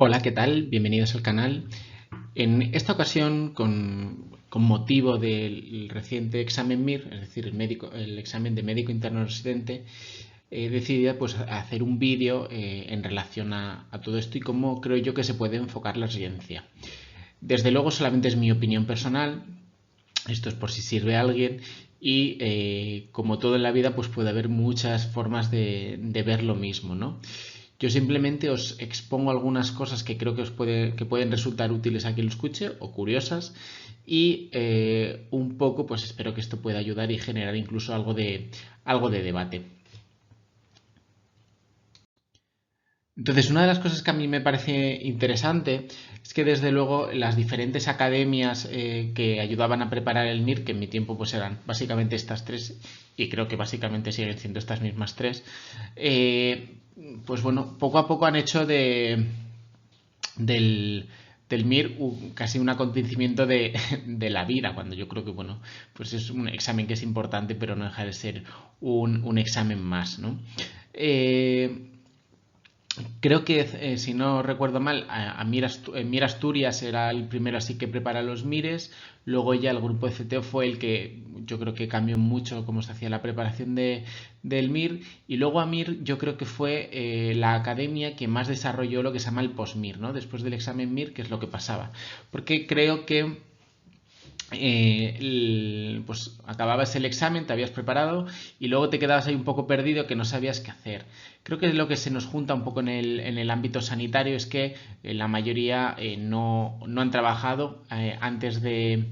Hola, ¿qué tal? Bienvenidos al canal. En esta ocasión, con motivo del reciente examen MIR, es decir, el examen de médico interno residente, he decidido pues, hacer un vídeo en relación a todo esto y cómo creo yo que se puede enfocar la residencia. Desde luego, solamente es mi opinión personal, esto es por si sirve a alguien, y como todo en la vida, pues puede haber muchas formas de ver lo mismo, ¿no? Yo simplemente os expongo algunas cosas que creo que pueden resultar útiles a quien lo escuche o curiosas y un poco pues espero que esto pueda ayudar y generar incluso algo de debate. Entonces, una de las cosas que a mí me parece interesante es que desde luego las diferentes academias que ayudaban a preparar el MIR, que en mi tiempo pues eran básicamente estas tres, y creo que básicamente siguen siendo estas mismas tres, pues bueno, poco a poco han hecho del, del MIR casi un acontecimiento de la vida, cuando yo creo que, bueno, pues es un examen que es importante, pero no deja de ser un examen más, ¿no? Eh, Creo que, si no recuerdo mal, Mir Asturias era el primero así que prepara los Mires. Luego ya el grupo de CTO fue el que yo creo que cambió mucho cómo se hacía la preparación del MIR. Y luego Amir yo creo que fue la academia que más desarrolló lo que se llama el post-MIR, ¿no? Después del examen MIR, que es lo que pasaba. Porque creo que pues acababas el examen, te habías preparado y luego te quedabas ahí un poco perdido que no sabías qué hacer. Creo que lo que se nos junta un poco en el ámbito sanitario es que la mayoría no han trabajado antes de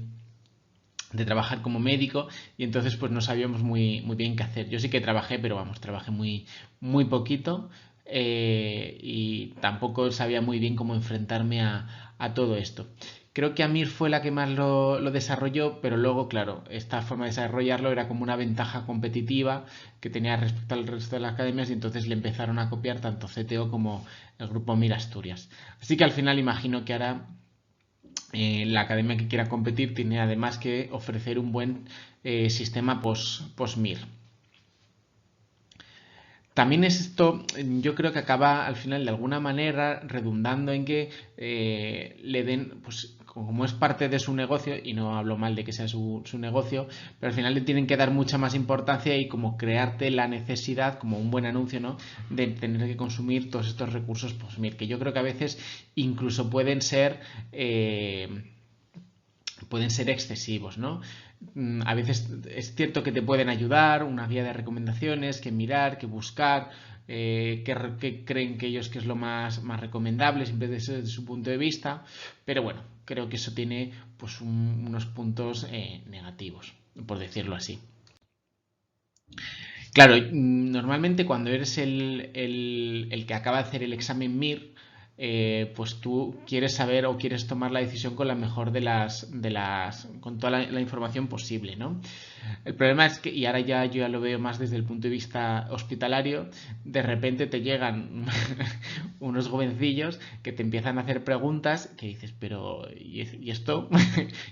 trabajar como médico y entonces pues no sabíamos muy bien qué hacer. Yo sí que trabajé, pero vamos, trabajé muy poquito y tampoco sabía muy bien cómo enfrentarme a todo esto. Creo que Amir fue la que más lo desarrolló, pero luego, claro, esta forma de desarrollarlo era como una ventaja competitiva que tenía respecto al resto de las academias y entonces le empezaron a copiar tanto CTO como el grupo Mir Asturias. Así que al final imagino que ahora la academia que quiera competir tiene además que ofrecer un buen sistema post-MIR. También esto yo creo que acaba al final de alguna manera redundando en que le den, pues como es parte de su negocio, y no hablo mal de que sea su negocio, pero al final le tienen que dar mucha más importancia y como crearte la necesidad, como un buen anuncio, ¿no? De tener que consumir todos estos recursos post-MIR, que yo creo que a veces incluso pueden ser excesivos, ¿no? A veces es cierto que te pueden ayudar, una guía de recomendaciones, que mirar, que buscar, que creen que ellos que es lo más recomendable, siempre desde su punto de vista, pero bueno, creo que eso tiene pues unos puntos negativos, por decirlo así. Claro, normalmente cuando eres el que acaba de hacer el examen MIR, pues tú quieres saber o quieres tomar la decisión con la mejor con toda la información posible, ¿no? El problema es que, y ahora ya yo ya lo veo más desde el punto de vista hospitalario, de repente te llegan unos jovencillos que te empiezan a hacer preguntas que dices, pero ¿y esto?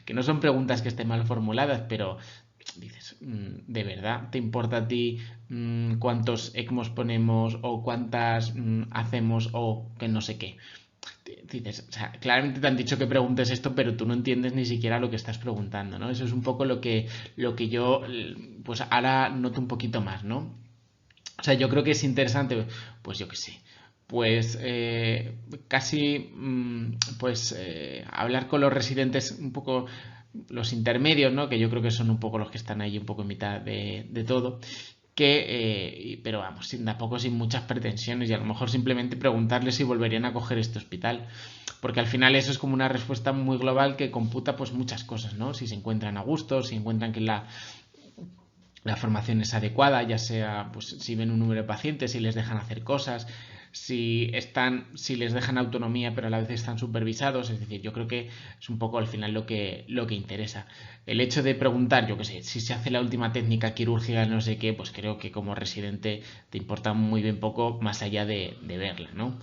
Que no son preguntas que estén mal formuladas, pero dices, ¿de verdad te importa a ti cuántos ECMOs ponemos o cuántas hacemos o que no sé qué? Dices, o sea, claramente te han dicho que preguntes esto, pero tú no entiendes ni siquiera lo que estás preguntando, ¿no? Eso es un poco lo que yo, pues ahora noto un poquito más, ¿no? O sea, yo creo que es interesante, pues yo qué sé, pues casi, pues hablar con los residentes un poco los intermedios, ¿no? Que yo creo que son un poco los que están ahí un poco en mitad de todo, pero vamos, tampoco sin muchas pretensiones y a lo mejor simplemente preguntarles si volverían a coger este hospital, porque al final eso es como una respuesta muy global que computa pues muchas cosas, ¿no? Si se encuentran a gusto, si encuentran que la formación es adecuada, ya sea pues si ven un número de pacientes, si les dejan hacer cosas, si les dejan autonomía pero a la vez están supervisados, es decir, yo creo que es un poco al final lo que interesa. El hecho de preguntar, yo qué sé, si se hace la última técnica quirúrgica, no sé qué, pues creo que como residente te importa muy bien poco más allá de verla, ¿no?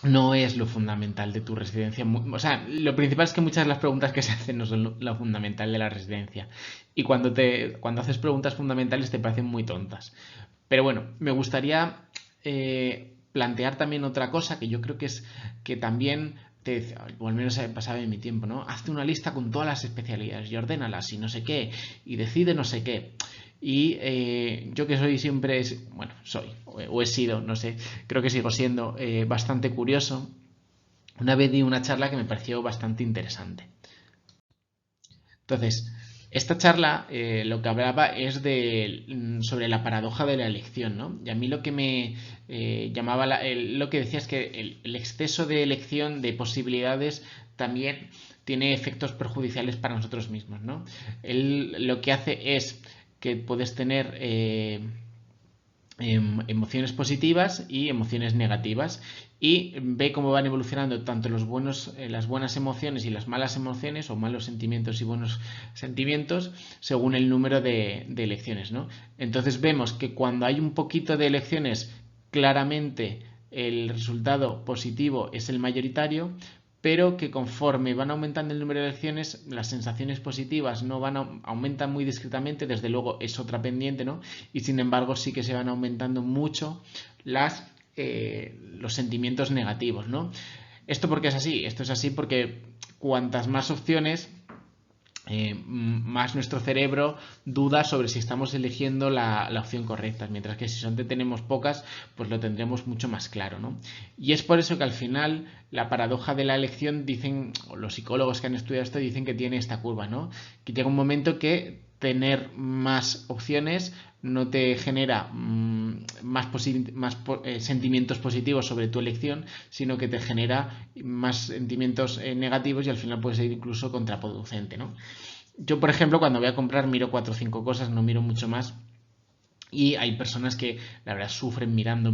No es lo fundamental de tu residencia. O sea, lo principal es que muchas de las preguntas que se hacen no son lo fundamental de la residencia. Y cuando haces preguntas fundamentales te parecen muy tontas. Pero bueno, me gustaría plantear también otra cosa que yo creo que es que también o al menos pasaba en mi tiempo, ¿no? Hazte una lista con todas las especialidades y ordénalas y no sé qué, y decide no sé qué. Y yo que soy siempre, bueno, soy, o he sido, no sé, creo que sigo siendo bastante curioso. Una vez di una charla que me pareció bastante interesante. Entonces, esta charla lo que hablaba es sobre la paradoja de la elección, ¿no? Y a mí lo que me llamaba, lo que decía es que el exceso de elección de posibilidades también tiene efectos perjudiciales para nosotros mismos, ¿no? Él lo que hace es que puedes tener emociones positivas y emociones negativas y ve cómo van evolucionando tanto las buenas emociones y las malas emociones o malos sentimientos y buenos sentimientos según el número de elecciones, ¿no? Entonces vemos que cuando hay un poquito de elecciones claramente el resultado positivo es el mayoritario, pero que conforme van aumentando el número de elecciones, las sensaciones positivas no aumentan muy discretamente, desde luego es otra pendiente, ¿no? Y sin embargo sí que se van aumentando mucho los sentimientos negativos, ¿no? ¿Esto por qué es así? Esto es así porque cuantas más opciones, más nuestro cerebro duda sobre si estamos eligiendo la opción correcta, mientras que si son tenemos pocas, pues lo tendremos mucho más claro, ¿no? Y es por eso que al final la paradoja de la elección, dicen, o los psicólogos que han estudiado esto dicen que tiene esta curva, ¿no? Que llega un momento que tener más opciones no te genera sentimientos positivos sobre tu elección, sino que te genera más sentimientos negativos y al final puede ser incluso contraproducente, ¿no? Yo, por ejemplo, cuando voy a comprar miro 4 o 5 cosas, no miro mucho más. Y hay personas que la verdad sufren mirando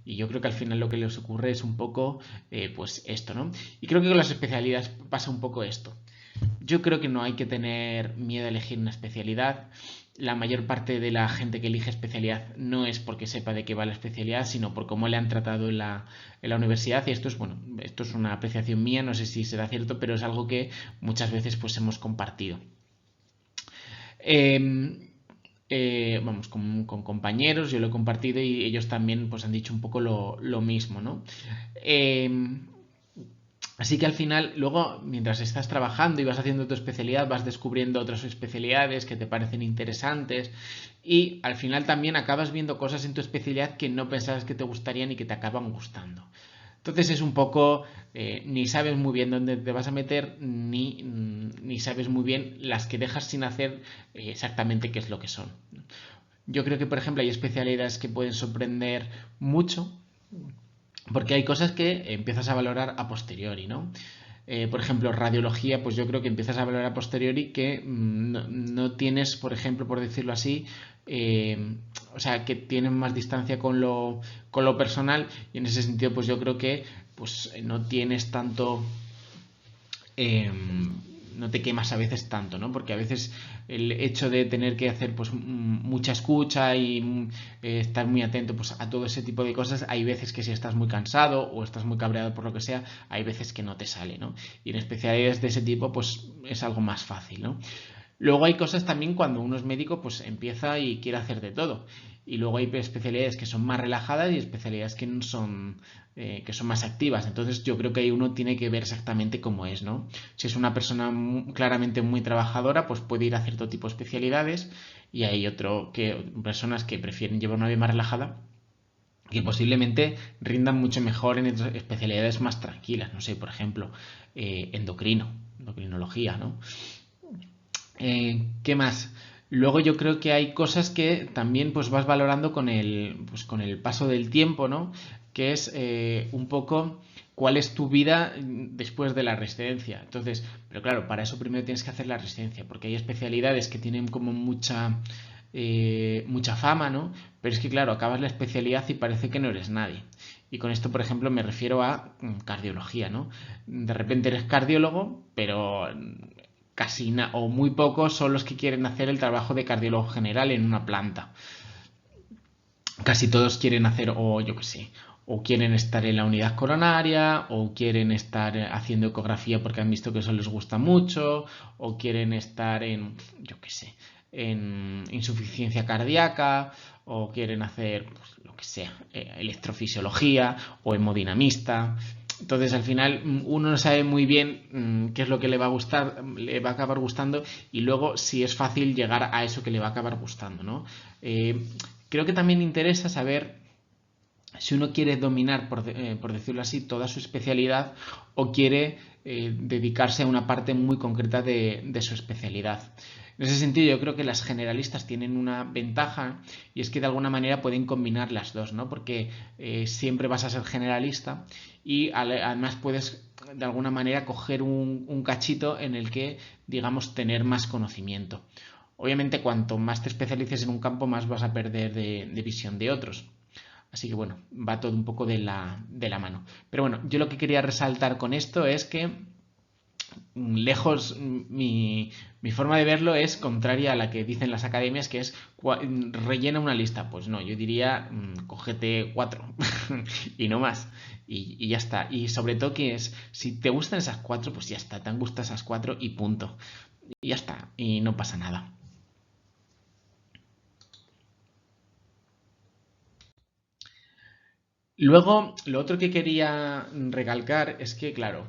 y yo creo que al final lo que les ocurre es un poco pues esto, ¿no? Y creo que con las especialidades pasa un poco esto. Yo creo que no hay que tener miedo a elegir una especialidad. La mayor parte de la gente que elige especialidad no es porque sepa de qué va la especialidad, sino por cómo le han tratado en la universidad. Y esto es, bueno, esto es una apreciación mía, no sé si será cierto, pero es algo que muchas veces pues hemos compartido. Vamos, con compañeros, yo lo he compartido y ellos también pues han dicho un poco lo mismo, ¿no? Así que al final, luego, mientras estás trabajando y vas haciendo tu especialidad, vas descubriendo otras especialidades que te parecen interesantes y al final también acabas viendo cosas en tu especialidad que no pensabas que te gustarían y que te acaban gustando. Entonces es un poco, ni sabes muy bien dónde te vas a meter, ni sabes muy bien las que dejas sin hacer exactamente qué es lo que son. Yo creo que, por ejemplo, hay especialidades que pueden sorprender mucho, porque hay cosas que empiezas a valorar a posteriori, ¿no? Por ejemplo, radiología, pues yo creo que empiezas a valorar a posteriori que no tienes, por ejemplo, por decirlo así, o sea, que tienen más distancia con lo personal y en ese sentido, pues yo creo que pues no tienes tanto... no te quemas a veces tanto, ¿no? Porque a veces el hecho de tener que hacer pues mucha escucha y estar muy atento pues a todo ese tipo de cosas, hay veces que si estás muy cansado o estás muy cabreado por lo que sea, hay veces que no te sale, ¿no? Y en especialidades de ese tipo pues es algo más fácil, ¿no? Luego hay cosas también cuando uno es médico pues empieza y quiere hacer de todo. Y luego hay especialidades que son más relajadas y especialidades que son más activas. Entonces yo creo que ahí uno tiene que ver exactamente cómo es, ¿no? Si es una persona claramente muy trabajadora, pues puede ir a cierto tipo de especialidades y hay personas que prefieren llevar una vida más relajada que posiblemente rindan mucho mejor en especialidades más tranquilas. No sé, por ejemplo, endocrinología, ¿no? ¿Qué más? Luego yo creo que hay cosas que también pues vas valorando con el paso del tiempo, ¿no? Que es un poco cuál es tu vida después de la residencia. Entonces, pero claro, para eso primero tienes que hacer la residencia, porque hay especialidades que tienen como mucha fama, ¿no? Pero es que claro, acabas la especialidad y parece que no eres nadie. Y con esto, por ejemplo, me refiero a cardiología, ¿no? De repente eres cardiólogo, pero casi o muy pocos son los que quieren hacer el trabajo de cardiólogo general en una planta. Casi todos quieren hacer, o yo qué sé, o quieren estar en la unidad coronaria, o quieren estar haciendo ecografía porque han visto que eso les gusta mucho, o quieren estar en, yo qué sé, en insuficiencia cardíaca, o quieren hacer pues, lo que sea, electrofisiología o hemodinamista. Entonces al final uno no sabe muy bien qué es lo que le va a gustar, le va a acabar gustando y luego si es fácil llegar a eso que le va a acabar gustando, ¿no? Creo que también interesa saber si uno quiere dominar, por decirlo así, toda su especialidad o quiere dedicarse a una parte muy concreta de su especialidad. En ese sentido, yo creo que las generalistas tienen una ventaja y es que de alguna manera pueden combinar las dos, ¿no? Porque siempre vas a ser generalista y además puedes de alguna manera coger un cachito en el que, digamos, tener más conocimiento. Obviamente, cuanto más te especialices en un campo, más vas a perder de visión de otros. Así que bueno, va todo un poco de la mano. Pero bueno, yo lo que quería resaltar con esto es que lejos mi forma de verlo es contraria a la que dicen las academias, que es rellena una lista. Pues no, yo diría cógete 4 y no más. Y ya está. Y sobre todo que es, si te gustan esas 4, pues ya está, te han gustado esas 4 y punto. Y ya está, y no pasa nada. Luego, lo otro que quería recalcar es que, claro,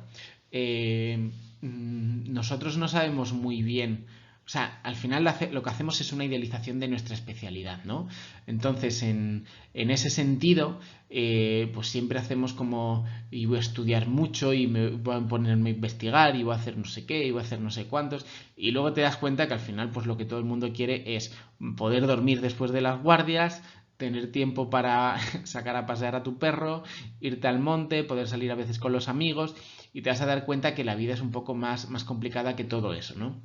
nosotros no sabemos muy bien, o sea, al final lo que hacemos es una idealización de nuestra especialidad, ¿no? Entonces, en ese sentido, pues siempre hacemos como, y voy a estudiar mucho, y me voy a ponerme a investigar, y voy a hacer no sé qué, y voy a hacer no sé cuántos, y luego te das cuenta que al final, pues lo que todo el mundo quiere es poder dormir después de las guardias, tener tiempo para sacar a pasear a tu perro, irte al monte, poder salir a veces con los amigos y te vas a dar cuenta que la vida es un poco más complicada que todo eso, ¿no?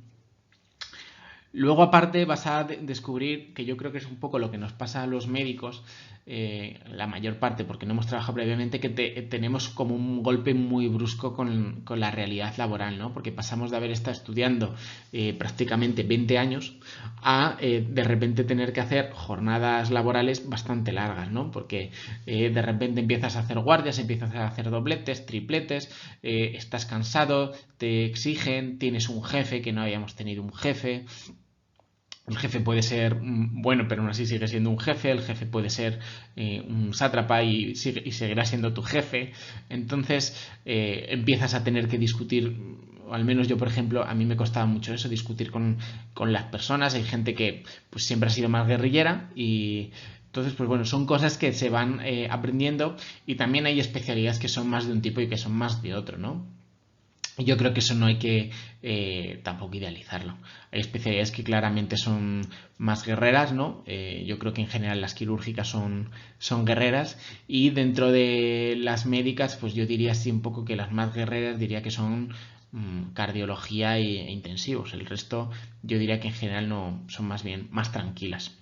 Luego, aparte, vas a descubrir que yo creo que es un poco lo que nos pasa a los médicos, la mayor parte, porque no hemos trabajado previamente, que tenemos como un golpe muy brusco con la realidad laboral, ¿no? Porque pasamos de haber estado estudiando prácticamente 20 años a de repente tener que hacer jornadas laborales bastante largas, ¿no? Porque de repente empiezas a hacer guardias, empiezas a hacer dobletes, tripletes, estás cansado, te exigen, tienes un jefe que no habíamos tenido un jefe. El jefe puede ser bueno, pero aún así sigue siendo un jefe. El jefe puede ser un sátrapa y seguirá siendo tu jefe. Entonces empiezas a tener que discutir, o al menos yo, por ejemplo, a mí me costaba mucho eso, discutir con las personas. Hay gente que pues siempre ha sido más guerrillera y entonces, pues bueno, son cosas que se van aprendiendo y también hay especialidades que son más de un tipo y que son más de otro, ¿no? Yo creo que eso no hay que tampoco idealizarlo. Hay especialidades que claramente son más guerreras, ¿no? Yo creo que en general las quirúrgicas son guerreras y dentro de las médicas, pues yo diría así un poco que las más guerreras diría que son cardiología e intensivos. El resto yo diría que en general no son más bien más tranquilas.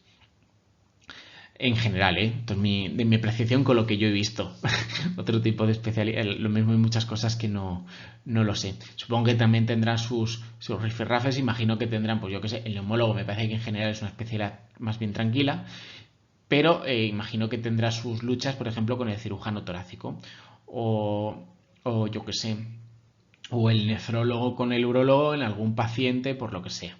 En general, ¿eh? Esto es de mi apreciación con lo que yo he visto. Otro tipo de especialidad. Lo mismo hay muchas cosas que no lo sé. Supongo que también tendrán sus rifirrafes. Imagino que tendrán, pues yo qué sé, el neumólogo me parece que en general es una especialidad más bien tranquila. Pero imagino que tendrá sus luchas, por ejemplo, con el cirujano torácico. O yo qué sé, o el nefrólogo con el urólogo en algún paciente, por lo que sea.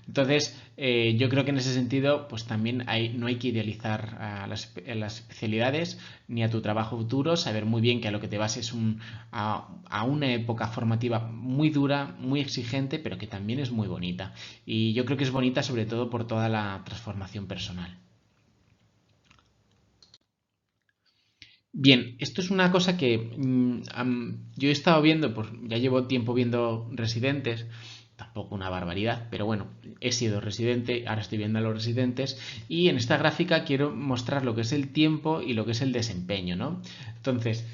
Entonces, yo creo que en ese sentido, pues también no hay que idealizar a las especialidades ni a tu trabajo futuro, saber muy bien que a lo que te vas es a una época formativa muy dura, muy exigente, pero que también es muy bonita. Y yo creo que es bonita sobre todo por toda la transformación personal. Bien, esto es una cosa que yo he estado viendo, pues ya llevo tiempo viendo residentes, tampoco una barbaridad, pero bueno, he sido residente, ahora estoy viendo a los residentes y en esta gráfica quiero mostrar lo que es el tiempo y lo que es el desempeño, ¿no? Entonces,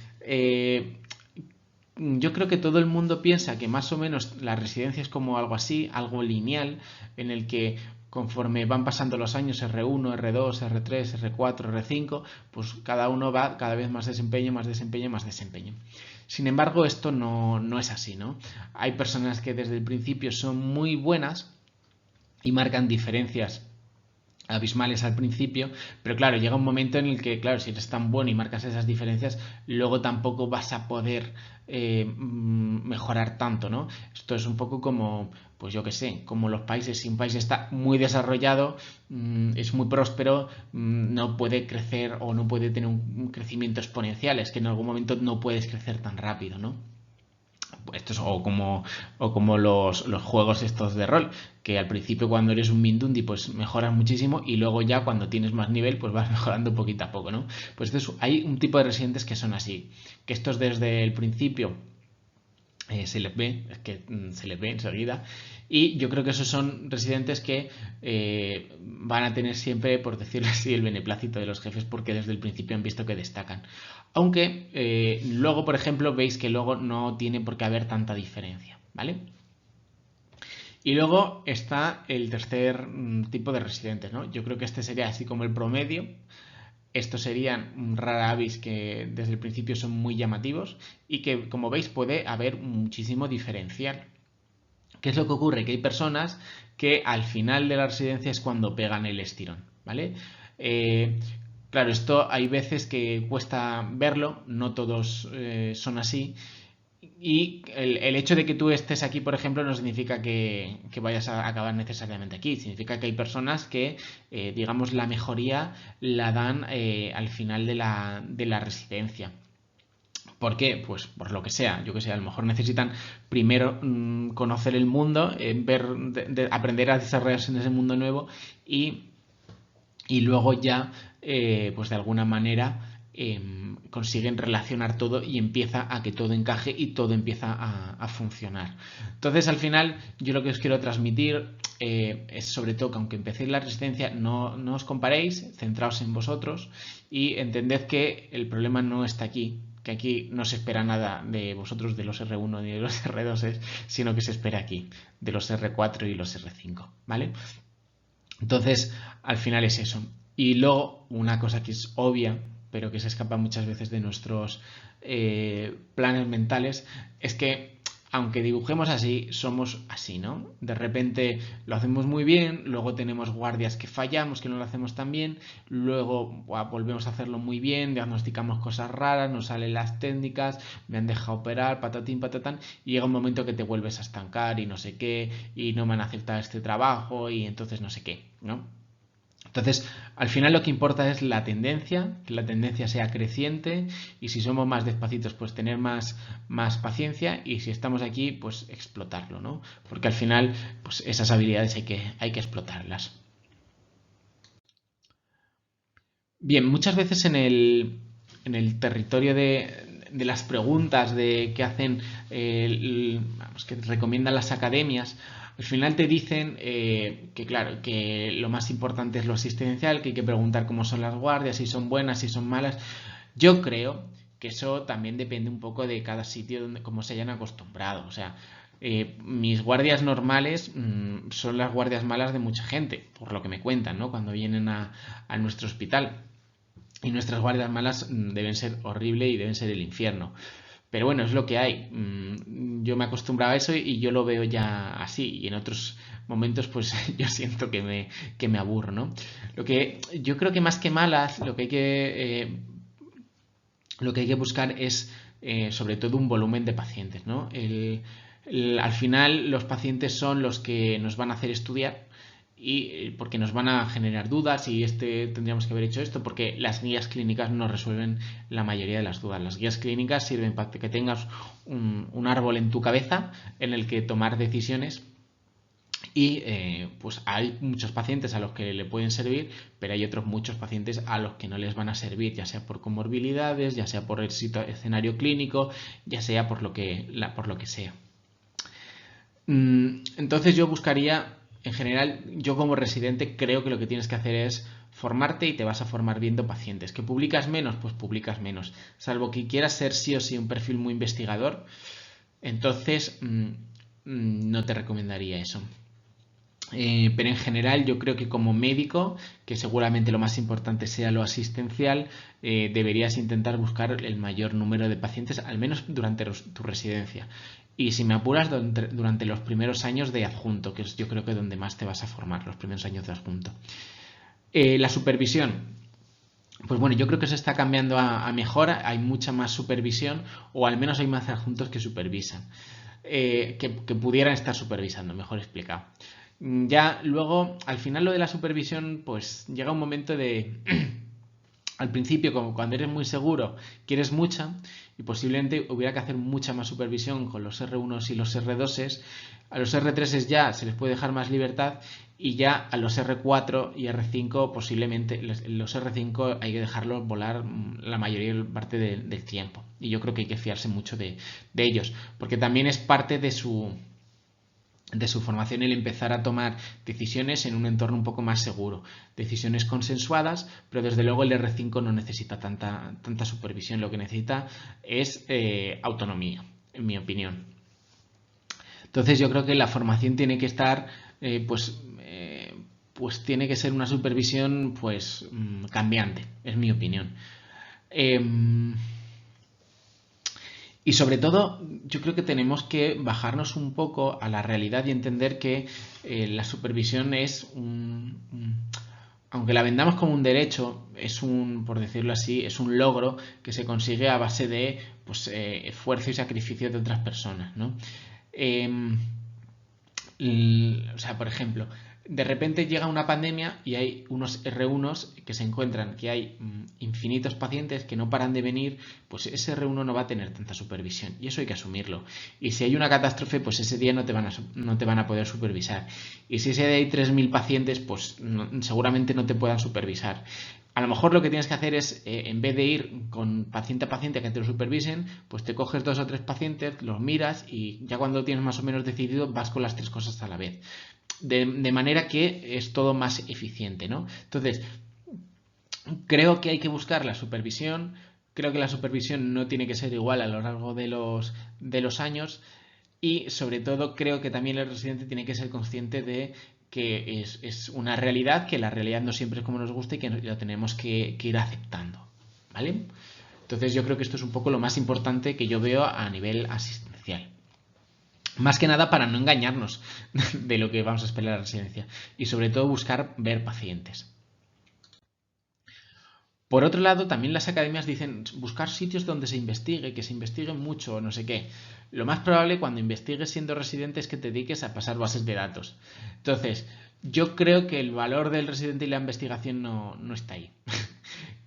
yo creo que todo el mundo piensa que más o menos la residencia es como algo así, algo lineal, en el que conforme van pasando los años R1, R2, R3, R4, R5, pues cada uno va cada vez más desempeño, más desempeño, más desempeño. Sin embargo, esto no es así, ¿no? Hay personas que desde el principio son muy buenas y marcan diferencias abismales al principio, pero claro, llega un momento en el que, claro, si eres tan bueno y marcas esas diferencias, luego tampoco vas a poder mejorar tanto, ¿no? Esto es un poco como, pues yo qué sé, como los países, si un país está muy desarrollado, es muy próspero, no puede crecer o no puede tener un crecimiento exponencial, es que en algún momento no puedes crecer tan rápido, ¿no? Esto es, o como los juegos estos de rol, que al principio cuando eres un Mindundi pues mejoras muchísimo y luego ya cuando tienes más nivel pues vas mejorando poquito a poco, ¿no? Pues hay un tipo de residentes que son así, que estos desde el principio se les ve, es que se les ve enseguida. Y yo creo que esos son residentes que van a tener siempre, por decirlo así, el beneplácito de los jefes porque desde el principio han visto que destacan. Aunque luego, por ejemplo, veis que luego no tiene por qué haber tanta diferencia, ¿vale? Y luego está el tercer tipo de residentes, ¿no? Yo creo que este sería así como el promedio. Estos serían rara avis que desde el principio son muy llamativos y que, como veis, puede haber muchísimo diferencial. ¿Qué es lo que ocurre? Que hay personas que al final de la residencia es cuando pegan el estirón, ¿vale? Claro, esto hay veces que cuesta verlo, no todos son así. Y el hecho de que tú estés aquí, por ejemplo, no significa que vayas a acabar necesariamente aquí. Significa que hay personas que, digamos, la mejoría la dan al final de la residencia. ¿Por qué? Pues por lo que sea, yo que sé, a lo mejor necesitan primero conocer el mundo, aprender a desarrollarse en ese mundo nuevo y, y luego ya, pues de alguna manera, consiguen relacionar todo y empieza a que todo encaje y todo empieza a funcionar. Entonces, al final, yo lo que os quiero transmitir es sobre todo que aunque empecéis la resistencia, no os comparéis, centraos en vosotros y entended que el problema no está aquí, que aquí no se espera nada de vosotros de los R1 ni de los R2, sino que se espera aquí, de los R4 y los R5, ¿vale? Entonces, al final es eso. Y luego, una cosa que es obvia, pero que se escapa muchas veces de nuestros planes mentales, es que aunque dibujemos así, somos así, ¿no? De repente lo hacemos muy bien, luego tenemos guardias que fallamos, que no lo hacemos tan bien, luego volvemos a hacerlo muy bien, diagnosticamos cosas raras, nos salen las técnicas, me han dejado operar, patatín, patatán, y llega un momento que te vuelves a estancar y no sé qué, y no me han aceptado este trabajo, y entonces no sé qué, ¿no? Entonces, al final lo que importa es la tendencia, que la tendencia sea creciente y si somos más despacitos, pues tener más paciencia y si estamos aquí, pues explotarlo, ¿no? Porque al final, pues esas habilidades hay que explotarlas. Bien, muchas veces en el territorio de las preguntas de que hacen, vamos, que recomiendan las academias, al final te dicen que claro, que lo más importante es lo asistencial, que hay que preguntar cómo son las guardias, si son buenas, si son malas. Yo creo que eso también depende un poco de cada sitio donde cómo se hayan acostumbrado. O sea, mis guardias normales son las guardias malas de mucha gente, por lo que me cuentan, ¿no? Cuando vienen a nuestro hospital. Y nuestras guardias malas deben ser horrible y deben ser el infierno. Pero bueno, es lo que hay. Yo me acostumbraba a eso y yo lo veo ya así. Y en otros momentos, pues yo siento que me aburro, ¿no? Lo que yo creo que más que malas, lo que hay que buscar es sobre todo un volumen de pacientes, ¿no? Al final los pacientes son los que nos van a hacer estudiar y porque nos van a generar dudas y tendríamos que haber hecho esto porque las guías clínicas no resuelven la mayoría de las dudas. Las guías clínicas sirven para que tengas un árbol en tu cabeza en el que tomar decisiones y pues hay muchos pacientes a los que le pueden servir, pero hay otros muchos pacientes a los que no les van a servir, ya sea por comorbilidades, ya sea por el escenario clínico, ya sea por lo que sea. Entonces yo buscaría, en general, yo como residente creo que lo que tienes que hacer es formarte y te vas a formar viendo pacientes. ¿Que publicas menos? Pues publicas menos. Salvo que quieras ser sí o sí un perfil muy investigador, entonces no te recomendaría eso. Pero en general yo creo que como médico, que seguramente lo más importante sea lo asistencial, deberías intentar buscar el mayor número de pacientes, al menos durante tu residencia. Y si me apuras, durante los primeros años de adjunto, que es yo creo que donde más te vas a formar, los primeros años de adjunto. La supervisión. Pues bueno, yo creo que se está cambiando a mejor, hay mucha más supervisión, o al menos hay más adjuntos que supervisan, que pudieran estar supervisando, mejor explicado. Ya luego, al final lo de la supervisión, pues llega un momento de, al principio, como cuando eres muy seguro, quieres mucha, y posiblemente hubiera que hacer mucha más supervisión con los R1 y los R2. A los R3 ya se les puede dejar más libertad, y ya a los R4 y R5 posiblemente, los R5 hay que dejarlos volar la mayoría parte del tiempo. Y yo creo que hay que fiarse mucho de ellos, porque también es parte de su formación el empezar a tomar decisiones en un entorno un poco más seguro, decisiones consensuadas, pero desde luego el R5 no necesita tanta supervisión, lo que necesita es autonomía, en mi opinión. Entonces yo creo que la formación tiene que estar, pues tiene que ser una supervisión pues cambiante, es mi opinión. Y sobre todo, yo creo que tenemos que bajarnos un poco a la realidad y entender que la supervisión es aunque la vendamos como un derecho, es por decirlo así, es un logro que se consigue a base de pues, esfuerzo y sacrificio de otras personas, ¿no? O sea, por ejemplo, de repente llega una pandemia y hay unos R1s que se encuentran que hay infinitos pacientes que no paran de venir, pues ese R1 no va a tener tanta supervisión y eso hay que asumirlo. Y si hay una catástrofe, pues ese día no te van a poder supervisar. Y si ese día hay 3.000 pacientes, pues seguramente no te puedan supervisar. A lo mejor lo que tienes que hacer es, en vez de ir con paciente a paciente a que te lo supervisen, pues te coges 2 o 3 pacientes, los miras y ya cuando tienes más o menos decidido vas con las 3 cosas a la vez. De manera que es todo más eficiente, ¿no? Entonces, creo que hay que buscar la supervisión. Creo que la supervisión no tiene que ser igual a lo largo de los años. Y sobre todo creo que también el residente tiene que ser consciente de que es una realidad, que la realidad no siempre es como nos gusta y que lo tenemos que ir aceptando, ¿vale? Entonces yo creo que esto es un poco lo más importante que yo veo a nivel asistencial. Más que nada para no engañarnos de lo que vamos a esperar a la residencia y sobre todo buscar ver pacientes. Por otro lado, también las academias dicen buscar sitios donde se investigue, que se investigue mucho, no sé qué. Lo más probable cuando investigues siendo residente es que te dediques a pasar bases de datos. Entonces, yo creo que el valor del residente y la investigación no está ahí.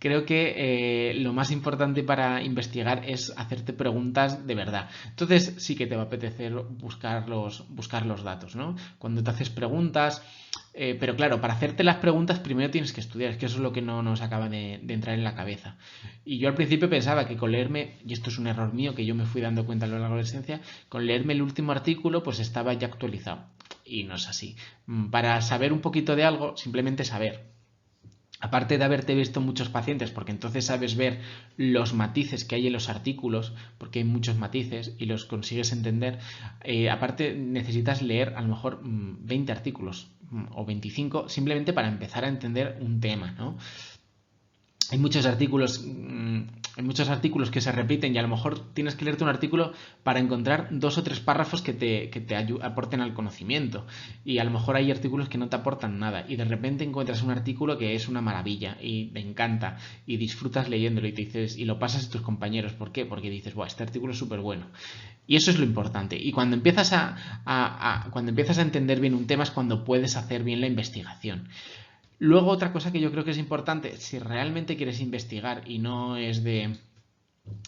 Creo que lo más importante para investigar es hacerte preguntas de verdad. Entonces sí que te va a apetecer buscar los datos, ¿no? Cuando te haces preguntas, pero claro, para hacerte las preguntas primero tienes que estudiar, es que eso es lo que no nos acaba de entrar en la cabeza. Y yo al principio pensaba que con leerme, y esto es un error mío que yo me fui dando cuenta a lo largo de la licencia, con leerme el último artículo pues estaba ya actualizado. Y no es así. Para saber un poquito de algo, simplemente saber. Aparte de haberte visto muchos pacientes, porque entonces sabes ver los matices que hay en los artículos, porque hay muchos matices y los consigues entender, aparte necesitas leer a lo mejor 20 artículos o 25 simplemente para empezar a entender un tema, ¿no? Hay muchos artículos que se repiten y a lo mejor tienes que leerte un artículo para encontrar 2 o 3 párrafos que te aporten al conocimiento, y a lo mejor hay artículos que no te aportan nada y de repente encuentras un artículo que es una maravilla y te encanta y disfrutas leyéndolo y te dices, y lo pasas a tus compañeros. ¿Por qué? Porque dices, buah, este artículo es súper bueno. Y eso es lo importante. Y cuando empiezas cuando empiezas a entender bien un tema es cuando puedes hacer bien la investigación. Luego otra cosa que yo creo que es importante, si realmente quieres investigar y no es de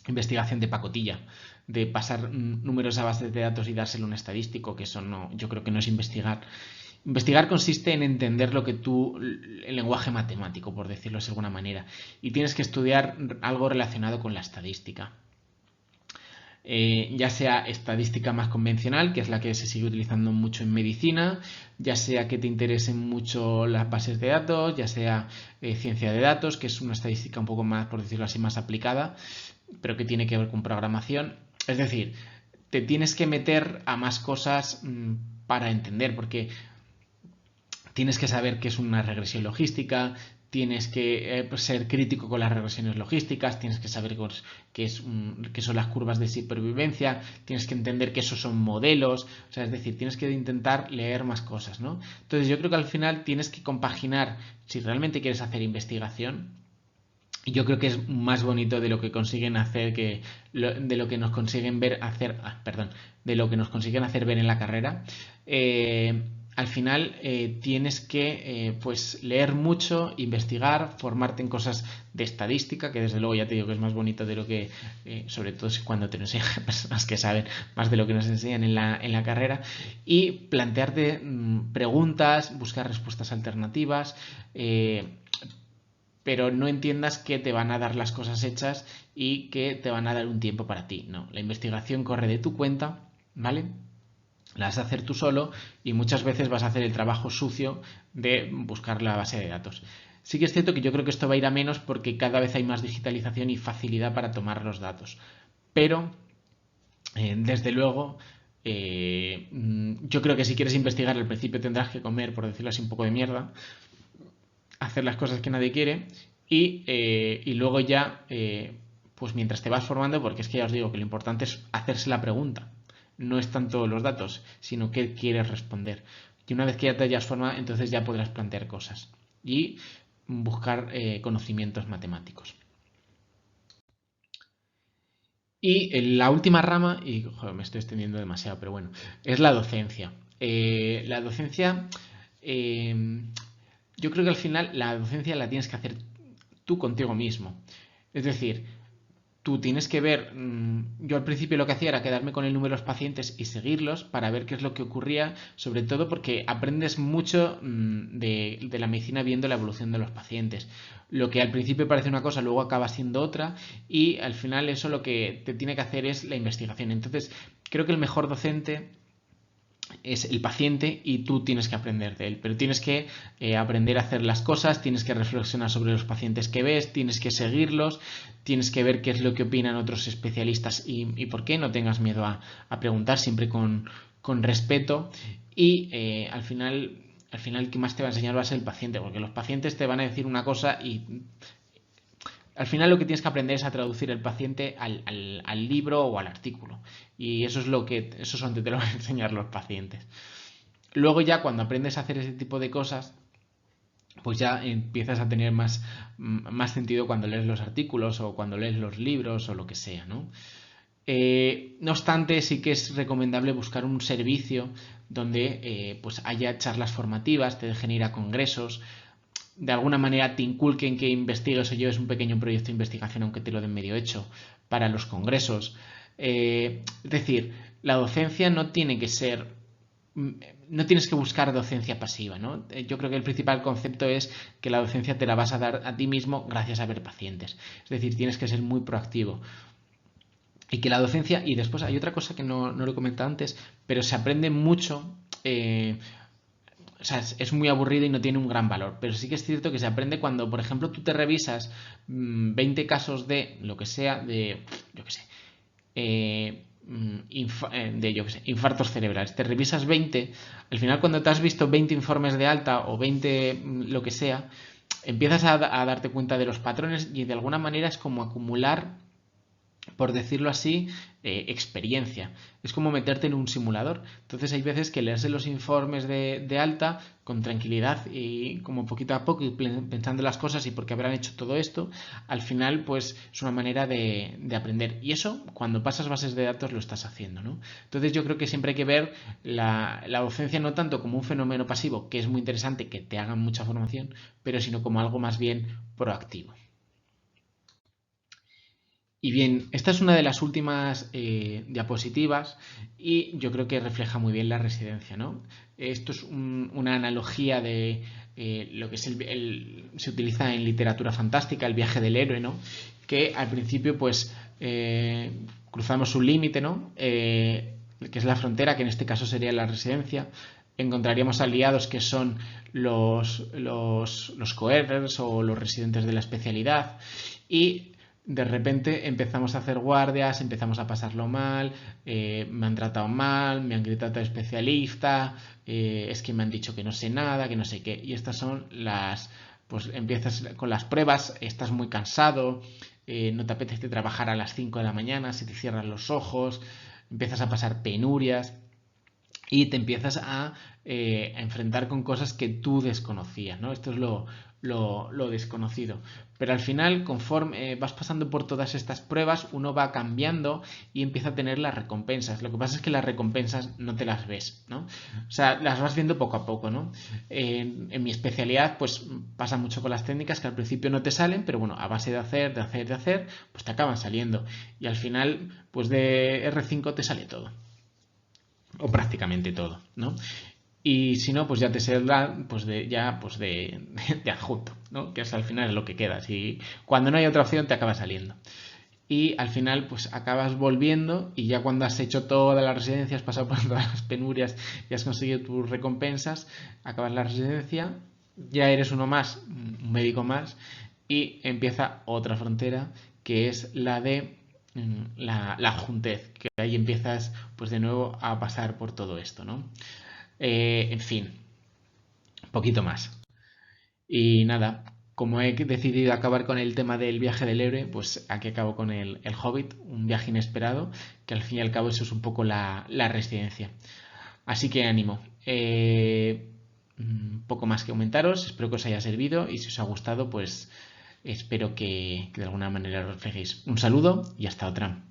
investigación de pacotilla, de pasar números a bases de datos y dárselo a un estadístico, que eso no, yo creo que no es investigar. Investigar consiste en entender el lenguaje matemático, por decirlo de alguna manera, y tienes que estudiar algo relacionado con la estadística. Ya sea estadística más convencional, que es la que se sigue utilizando mucho en medicina, ya sea que te interesen mucho las bases de datos, ya sea ciencia de datos, que es una estadística un poco más, por decirlo así, más aplicada, pero que tiene que ver con programación. Es decir, te tienes que meter a más cosas para entender, porque tienes que saber qué es una regresión logística, tienes que pues, ser crítico con las regresiones logísticas, tienes que saber qué son las curvas de supervivencia, tienes que entender que esos son modelos, o sea, es decir, tienes que intentar leer más cosas, ¿no? Entonces yo creo que al final tienes que compaginar, si realmente quieres hacer investigación, y yo creo que es más bonito de lo que consiguen hacer de lo que nos consiguen ver hacer, perdón, de lo que nos consiguen hacer ver en la carrera. Al final tienes que pues leer mucho, investigar, formarte en cosas de estadística, que desde luego ya te digo que es más bonito de lo que, sobre todo cuando te lo enseñan personas que saben más de lo que nos enseñan en la carrera, y plantearte preguntas, buscar respuestas alternativas, pero no entiendas que te van a dar las cosas hechas y que te van a dar un tiempo para ti. No, la investigación corre de tu cuenta, ¿vale? La vas a hacer tú solo y muchas veces vas a hacer el trabajo sucio de buscar la base de datos. Sí que es cierto que yo creo que esto va a ir a menos porque cada vez hay más digitalización y facilidad para tomar los datos. Pero, desde luego, yo creo que si quieres investigar al principio tendrás que comer, por decirlo así, un poco de mierda, hacer las cosas que nadie quiere y luego ya, pues mientras te vas formando, porque es que ya os digo que lo importante es hacerse la pregunta, no es tanto los datos, sino qué quieres responder. Y una vez que ya te hayas formado, entonces ya podrás plantear cosas y buscar conocimientos matemáticos. Y la última rama, y joder, me estoy extendiendo demasiado, pero bueno, es la docencia. La docencia, eh, yo creo que al final la docencia la tienes que hacer tú contigo mismo. Es decir, tú tienes que ver, yo al principio lo que hacía era quedarme con el número de los pacientes y seguirlos para ver qué es lo que ocurría, sobre todo porque aprendes mucho de la medicina viendo la evolución de los pacientes. Lo que al principio parece una cosa, luego acaba siendo otra y al final eso lo que te tiene que hacer es la investigación. Entonces, creo que el mejor docente es el paciente y tú tienes que aprender de él, pero tienes que aprender a hacer las cosas, tienes que reflexionar sobre los pacientes que ves, tienes que seguirlos, tienes que ver qué es lo que opinan otros especialistas y por qué, no tengas miedo a preguntar siempre con respeto y al final el que más te va a enseñar va a ser el paciente, porque los pacientes te van a decir una cosa y al final lo que tienes que aprender es a traducir el paciente al libro o al artículo. Y eso es donde te lo van a enseñar los pacientes. Luego ya cuando aprendes a hacer ese tipo de cosas, pues ya empiezas a tener más sentido cuando lees los artículos o cuando lees los libros o lo que sea, ¿no? No obstante, sí que es recomendable buscar un servicio donde pues haya charlas formativas, te dejen ir a congresos, de alguna manera te inculquen que investigues o lleves un pequeño proyecto de investigación, aunque te lo den medio hecho, para los congresos. Es decir, la docencia no tiene que ser, no tienes que buscar docencia pasiva, ¿no? Yo creo que el principal concepto es que la docencia te la vas a dar a ti mismo gracias a ver pacientes. Es decir, tienes que ser muy proactivo. Y que la docencia, y después hay otra cosa que no lo he comentado antes, pero se aprende mucho o sea, es muy aburrido y no tiene un gran valor. Pero sí que es cierto que se aprende cuando, por ejemplo, tú te revisas 20 casos de lo que sea, de, yo qué sé, infartos cerebrales. Te revisas 20, al final cuando te has visto 20 informes de alta o 20 lo que sea, empiezas a darte cuenta de los patrones y de alguna manera es como acumular, por decirlo así, experiencia. Es como meterte en un simulador. Entonces hay veces que leerse los informes de alta con tranquilidad y como poquito a poco y pensando las cosas y por qué habrán hecho todo esto, al final pues es una manera de aprender. Y eso cuando pasas bases de datos lo estás haciendo, ¿no? Entonces yo creo que siempre hay que ver la docencia no tanto como un fenómeno pasivo, que es muy interesante que te hagan mucha formación, pero sino como algo más bien proactivo. Y bien, esta es una de las últimas diapositivas y yo creo que refleja muy bien la residencia, ¿no? Esto es una analogía de lo que es se utiliza en literatura fantástica, el viaje del héroe, ¿no? Que al principio pues cruzamos un límite, ¿no? Que es la frontera, que en este caso sería la residencia. Encontraríamos aliados que son los coerers o los residentes de la especialidad y de repente empezamos a hacer guardias, empezamos a pasarlo mal, me han tratado mal, me han gritado de especialista, es que me han dicho que no sé nada, que no sé qué. Y estas son pues empiezas con las pruebas, estás muy cansado, no te apetece trabajar a las 5 de la mañana, se te cierran los ojos, empiezas a pasar penurias y te empiezas a enfrentar con cosas que tú desconocías, ¿no? Esto es lo desconocido. Pero al final, conforme vas pasando por todas estas pruebas, uno va cambiando y empieza a tener las recompensas. Lo que pasa es que las recompensas no te las ves, ¿no? O sea, las vas viendo poco a poco, ¿no? En mi especialidad, pues pasa mucho con las técnicas que al principio no te salen, pero bueno, a base de hacer, pues te acaban saliendo. Y al final, pues de R5 te sale todo o prácticamente todo, ¿no? Y si no, pues ya te saldrá pues de adjunto, ¿no? Que es al final es lo que queda. Si cuando no hay otra opción te acaba saliendo. Y al final pues acabas volviendo y ya cuando has hecho toda la residencia, has pasado por todas las penurias y has conseguido tus recompensas, acabas la residencia, ya eres uno más, un médico más, y empieza otra frontera que es la de la adjuntez, que ahí empiezas pues de nuevo a pasar por todo esto, ¿no? En fin, un poquito más. Y nada, como he decidido acabar con el tema del viaje del héroe, pues aquí acabo con el Hobbit, un viaje inesperado, que al fin y al cabo eso es un poco la residencia. Así que ánimo. Poco más que comentaros, espero que os haya servido y si os ha gustado, pues espero que de alguna manera lo reflejéis. Un saludo y hasta otra.